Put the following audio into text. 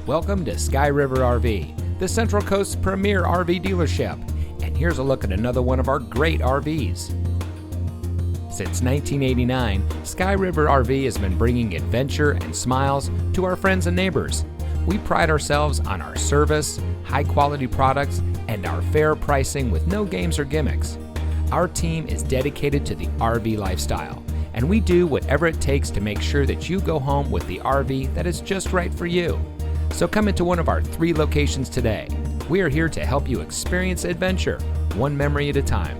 Welcome to Sky River RV, the Central Coast's premier RV dealership. And here's a look at another one of our great RVs. Since 1989, Sky River RV has been bringing adventure and smiles to our friends and neighbors. We pride ourselves on our service, high-quality products, and our fair pricing with no games or gimmicks. Our team is dedicated to the RV lifestyle, and we do whatever it takes to make sure that you go home with the RV that is just right for you. So come into one of our 3 locations today. We are here to help you experience adventure, one memory at a time.